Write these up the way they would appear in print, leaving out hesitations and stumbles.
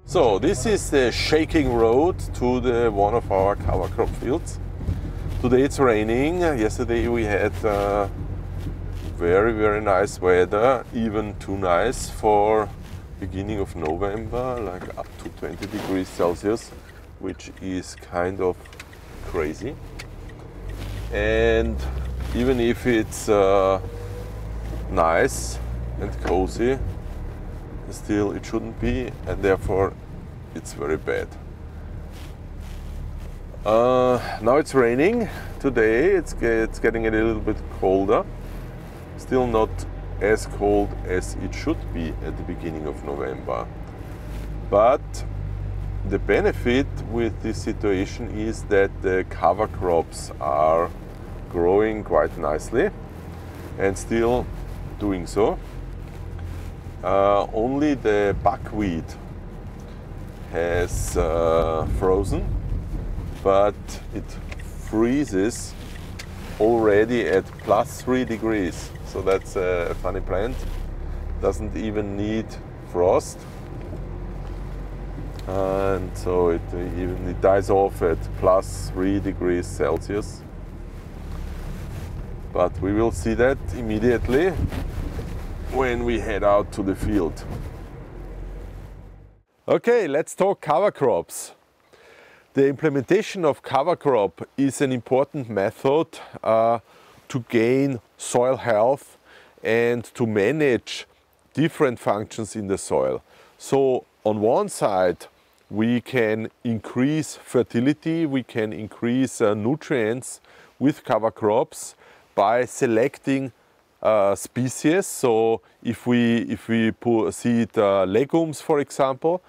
So this is the shaking road to one of our cover crop fields. Today it's raining. Yesterday we had very nice weather, even too nice for beginning of November, like up to 20 degrees Celsius, which is kind of crazy. And even if it's nice and cozy, still it shouldn't be, and therefore it's very bad. Now it's raining today. It's getting a little bit colder, still not as cold as it should be at the beginning of November. But the benefit with this situation is that the cover crops are growing quite nicely and still doing so. Only the buckwheat has frozen, but it freezes already at +3 degrees. So that's a funny plant. Doesn't even need frost, and so it dies off at +3 degrees Celsius. But we will see that immediately when we head out to the field. Okay, let's talk cover crops. The implementation of cover crop is an important method to gain soil health and to manage different functions in the soil. So on one side, we can increase fertility, we can increase nutrients with cover crops by selecting species. So if we seed legumes, for example,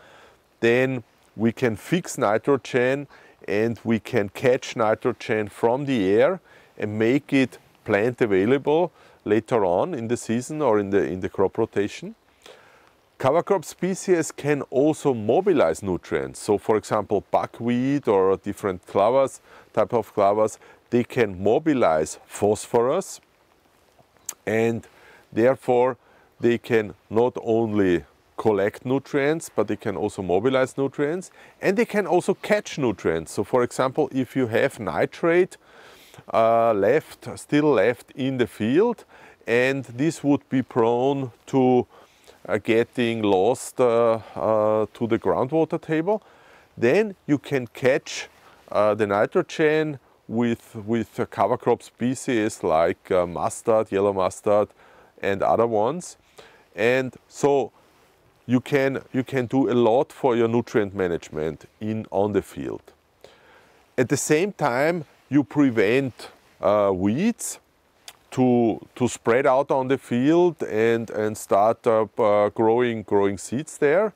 then we can fix nitrogen and we can catch nitrogen from the air and make it plant available later on in the season or in the crop rotation. Cover crop species can also mobilize nutrients. So for example, buckwheat or different clovers, type of clovers, they can mobilize phosphorus, and therefore they can not only collect nutrients, but they can also mobilize nutrients, and they can also catch nutrients. So for example, if you have nitrate still left in the field, and this would be prone to getting lost to the groundwater table, then you can catch the nitrogen with cover crop species like mustard, yellow mustard, and other ones. And so you can do a lot for your nutrient management on the field. At the same time, you prevent weeds to spread out on the field and start growing seeds there.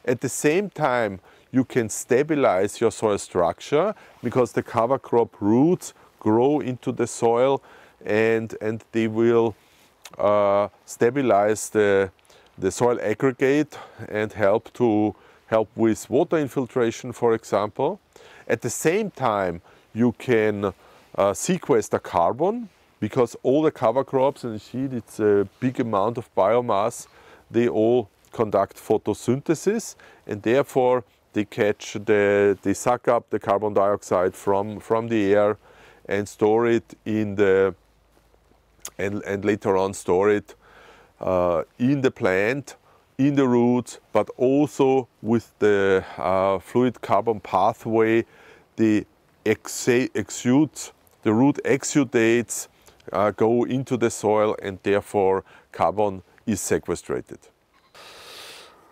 At the same time, you can stabilize your soil structure because the cover crop roots grow into the soil and they will stabilize the soil aggregate and help with water infiltration, for example. At the same time, you can sequester carbon, because all the cover crops, and you see it's a big amount of biomass, they all conduct photosynthesis, and therefore they suck up the carbon dioxide from the air and store it and later on store it in the plant, in the roots, but also with the fluid carbon pathway, the root exudates go into the soil, and therefore carbon is sequestrated.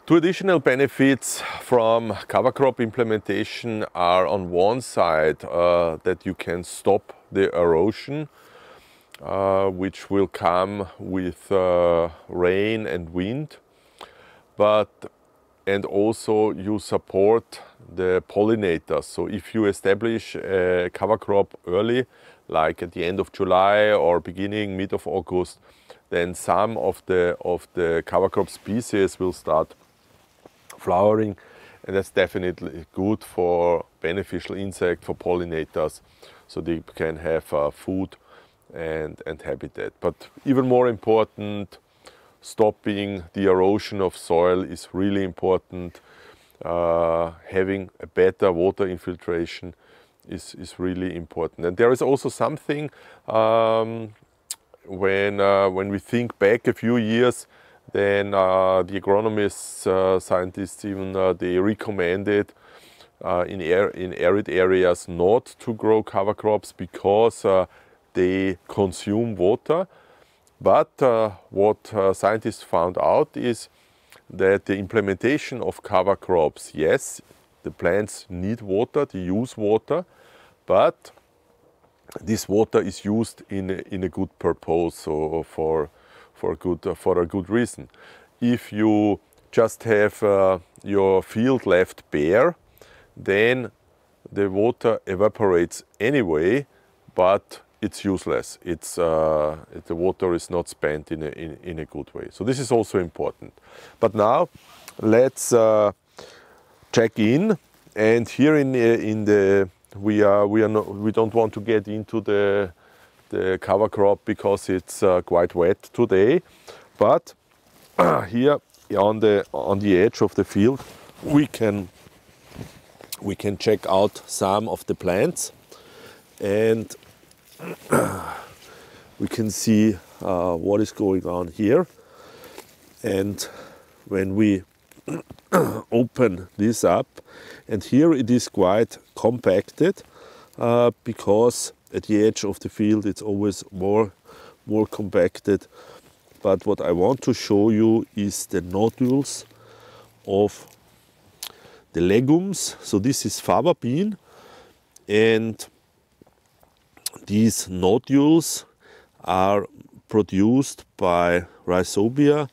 Two additional benefits from cover crop implementation are, on one side, that you can stop the erosion, which will come with rain and wind, and also you support the pollinators. So if you establish a cover crop early, like at the end of July or mid of August, then some of the cover crop species will start flowering, and that's definitely good for beneficial insect, for pollinators, so they can have food and habitat. But even more important, stopping the erosion of soil is really important, having a better water infiltration is really important. And there is also something when we think back a few years, then the agronomists, scientists even, they recommended in arid areas not to grow cover crops because they consume water. But what scientists found out is that the implementation of cover crops, yes, the plants need water, they use water, but this water is used in a good purpose, or for a good reason. If you just have your field left bare, then the water evaporates anyway, but it's useless. The water is not spent in a good way. So this is also important. But now let's check in. And here we don't want to get into the cover crop because it's quite wet today. But here on the edge of the field, we can check out some of the plants, and we can see what is going on here. And when we open this up, and here it is quite compacted because at the edge of the field it's always more compacted. But what I want to show you is the nodules of the legumes. So this is fava bean, and these nodules are produced by rhizobia,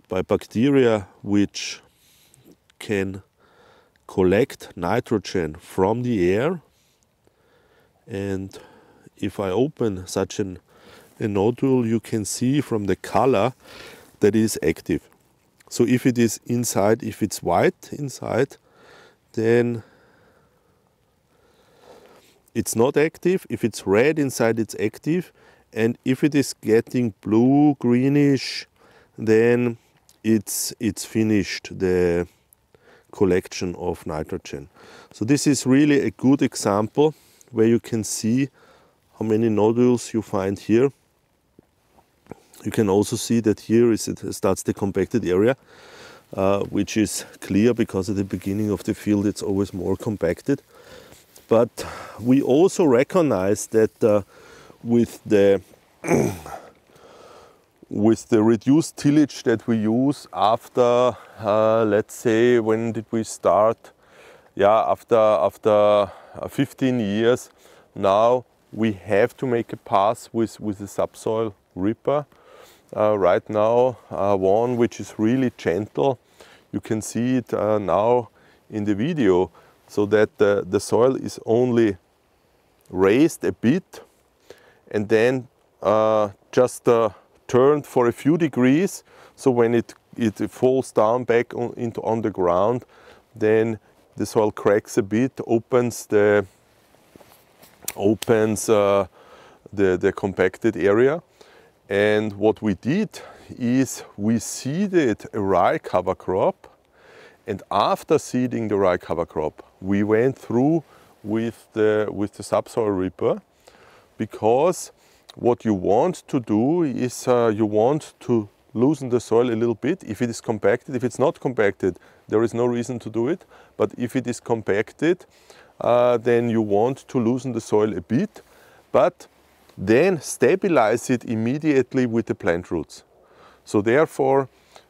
by bacteria which can collect nitrogen from the air. And if I open such a nodule, you can see from the color that it is active. So if it is inside, if it's white inside, then it's not active. If it's red inside, it's active. And if it is getting blue, greenish, then it's finished, the collection of nitrogen. So this is really a good example where you can see how many nodules you find here. You can also see that here it starts the compacted area, which is clear because at the beginning of the field it's always more compacted. But we also recognize that with the reduced tillage that we use after, let's say, when did we start? Yeah, after 15 years, now we have to make a pass with the subsoil ripper. Right now, one which is really gentle. You can see it now in the video, so that the soil is only raised a bit and then just turned for a few degrees. So when it falls down back on the ground, then the soil cracks a bit, opens the compacted area. And what we did is we seeded a rye cover crop, and after seeding the rye cover crop, we went through with the subsoil ripper, because what you want to do is you want to loosen the soil a little bit. If it is compacted, if it's not compacted, there is no reason to do it. But if it is compacted, then you want to loosen the soil a bit, but then stabilize it immediately with the plant roots. So therefore,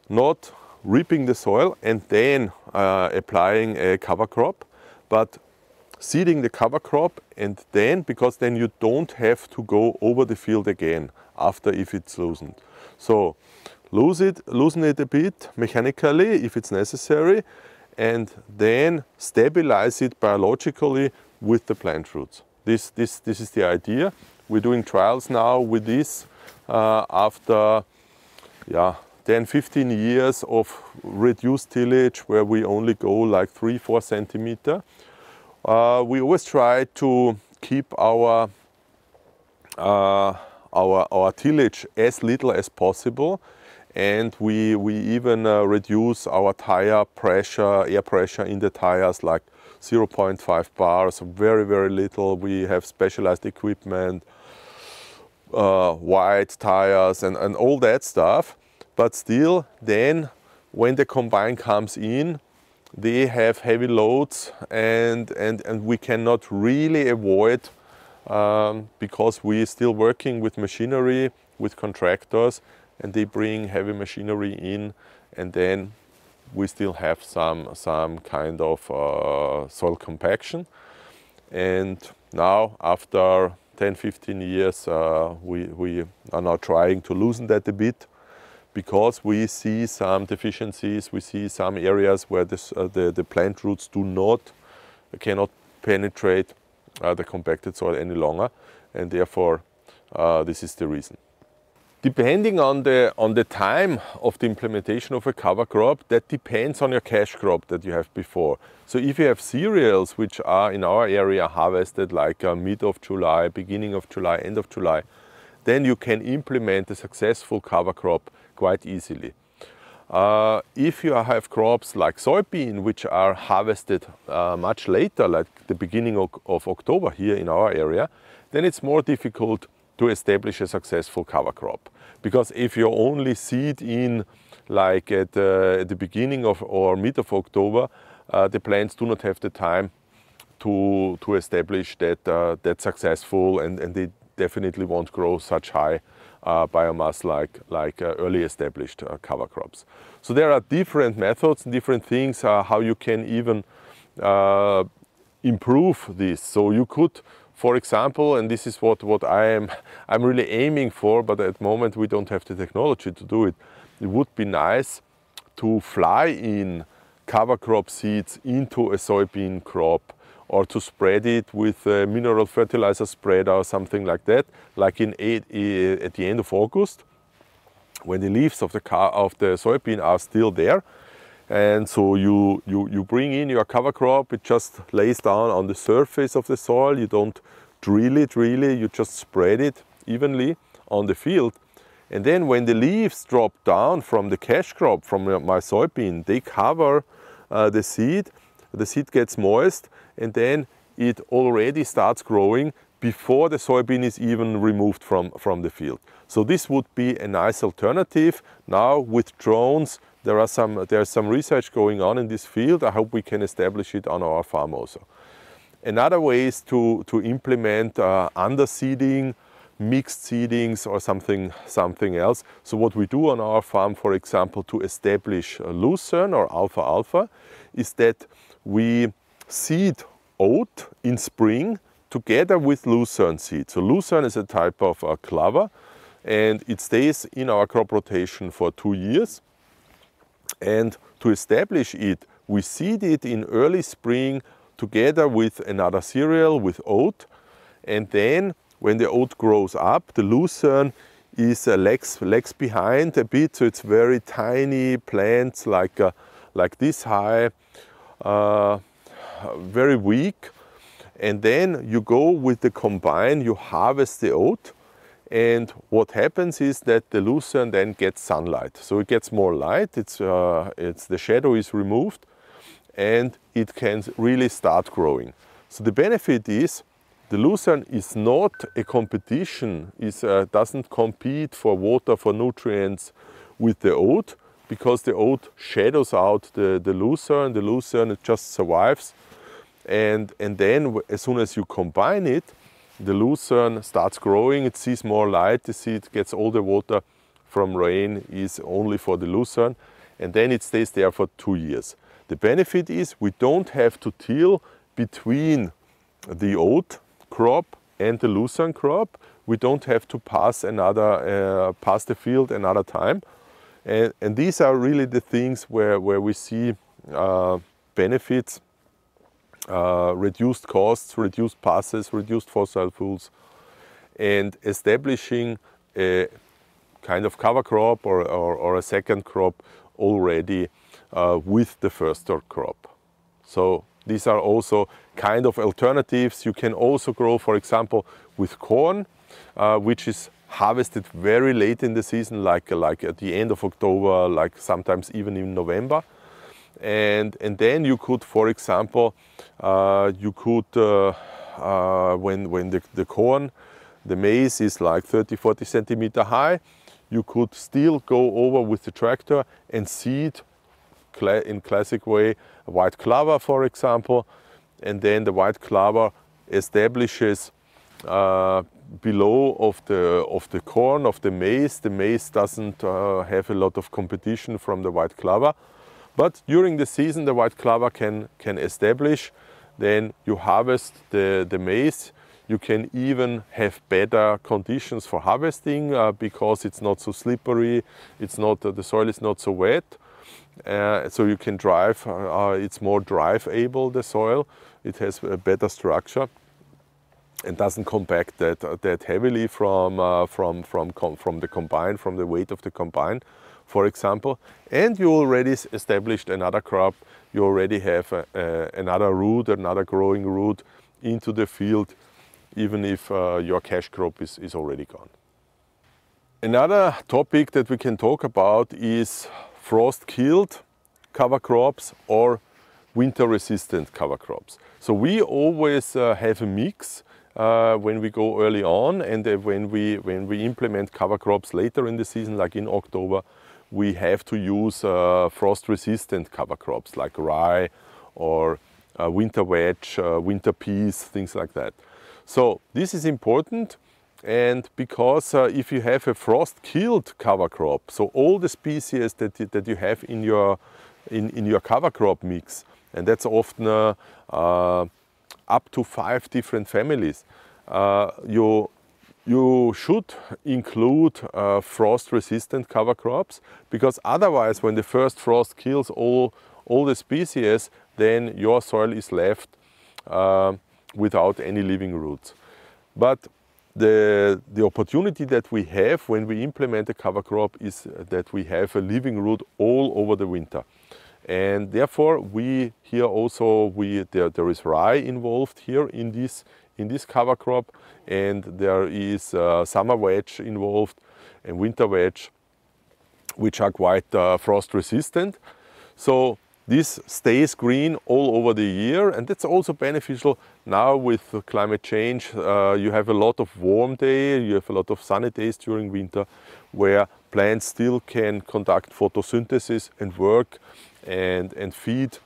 not ripping the soil and then applying a cover crop, but seeding the cover crop, and then, because then you don't have to go over the field again after if it's loosened. So loosen it a bit mechanically if it's necessary, and then stabilize it biologically with the plant roots. This is the idea. We're doing trials now with this after 10-15 years of reduced tillage, where we only go like 3-4 centimeter. We always try to keep our tillage as little as possible, and we even reduce our tire pressure, air pressure in the tires, like 0.5 bars, very, very little. We have specialized equipment, wide tires and all that stuff. But still, then when the combine comes in, they have heavy loads, and we cannot really avoid, because we're still working with machinery, with contractors, and they bring heavy machinery in, and then we still have some kind of soil compaction. And now, after 10-15 years, we are now trying to loosen that a bit, because we see some deficiencies. We see some areas where the plant roots cannot penetrate the compacted soil any longer, and therefore this is the reason. Depending on the time of the implementation of a cover crop, that depends on your cash crop that you have before. So if you have cereals which are in our area harvested like mid of July, beginning of July, end of July, then you can implement a successful cover crop quite easily. If you have crops like soybean, which are harvested much later, like the beginning of October here in our area, then it's more difficult to establish a successful cover crop. Because if you only seed in like at the beginning of or mid of October, the plants do not have the time to establish that successful, and they definitely won't grow such high biomass like early established cover crops. So there are different methods and different things how you can even improve this. So you could, for example, and this is what I'm really aiming for, but at the moment we don't have the technology to do it. It would be nice to fly in cover crop seeds into a soybean crop, or to spread it with a mineral fertilizer spreader or something like that, like at the end of August, when the leaves of the soybean are still there. And so you bring in your cover crop, it just lays down on the surface of the soil. You don't drill it really, you just spread it evenly on the field. And then when the leaves drop down from the cash crop, from my soybean, they cover the seed gets moist, and then it already starts growing before the soybean is even removed from the field. So this would be a nice alternative. Now with drones, there's some research going on in this field. I hope we can establish it on our farm also. Another way is to implement underseeding, mixed seedings, or something else. So what we do on our farm, for example, to establish lucerne or alfalfa, is that we seed oat in spring together with lucerne seed. So lucerne is a type of clover, and it stays in our crop rotation for 2 years. And to establish it, we seed it in early spring together with another cereal, with oat. And then when the oat grows up, the lucerne is lags behind a bit, so it's very tiny plants like this high, very weak. And then you go with the combine, you harvest the oat, and what happens is that the lucerne then gets sunlight. So it gets more light, the shadow is removed, and it can really start growing. So the benefit is, the lucerne is not a competition, doesn't compete for water, for nutrients with the oat, because the oat shadows out the lucerne. The lucerne, it just survives. And then as soon as you combine it, the lucerne starts growing, it sees more light, the seed gets all the water from rain is only for the lucerne, and then it stays there for 2 years. The benefit is we don't have to till between the oat crop and the lucerne crop. We don't have to pass the field another time. And these are really the things where we see benefits, reduced costs, reduced passes, reduced fossil fuels, and establishing a kind of cover crop or a second crop already with the first crop. So these are also kind of alternatives. You can also grow, for example, with corn, which is harvested very late in the season, like at the end of October, like sometimes even in November. And then you could, for example, when the corn, the maize is like 30-40 centimeter high, you could still go over with the tractor and seed in classic way white clover, for example, and then the white clover establishes below of the corn, of the maize. The maize doesn't have a lot of competition from the white clover, but during the season the white clover can establish. Then you harvest the maize. You can even have better conditions for harvesting because it's not so slippery, the soil is not so wet. So you can drive, it's more drive able, the soil. It has a better structure and doesn't compact that heavily from the combine, from the weight of the combine, for example. And you already established another crop. You already have another root, another growing root into the field, even if your cash crop is already gone. Another topic that we can talk about is frost-killed cover crops or winter-resistant cover crops. So we always have a mix when we go early on, and when we implement cover crops later in the season, like in October, we have to use frost-resistant cover crops like rye or winter wedge, winter peas, things like that. So this is important, and because if you have a frost-killed cover crop, so all the species that you have in your cover crop mix, and that's often up to 5 different families, you should include frost-resistant cover crops, because otherwise, when the first frost kills all the species, then your soil is left without any living roots. But the opportunity that we have when we implement a cover crop is that we have a living root all over the winter. And therefore there is rye involved here in this cover crop, and there is summer wedge involved and winter wedge, which are quite frost resistant. So this stays green all over the year, and that's also beneficial now with climate change. You have a lot of warm days, you have a lot of sunny days during winter, where plants still can conduct photosynthesis and work and feed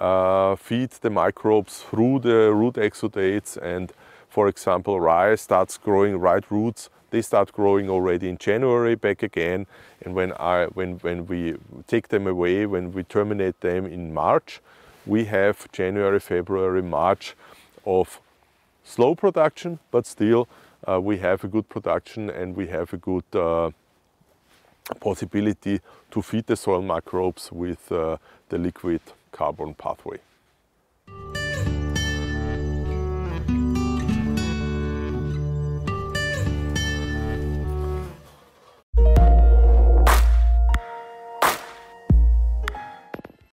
the microbes through the root exudates. And for example, rye starts growing, rye roots, they start growing already in January back again, and when we take them away, when we terminate them in March, we have January, February, March of slow production, but still we have a good production, and we have a good possibility to feed the soil microbes with the liquid carbon pathway.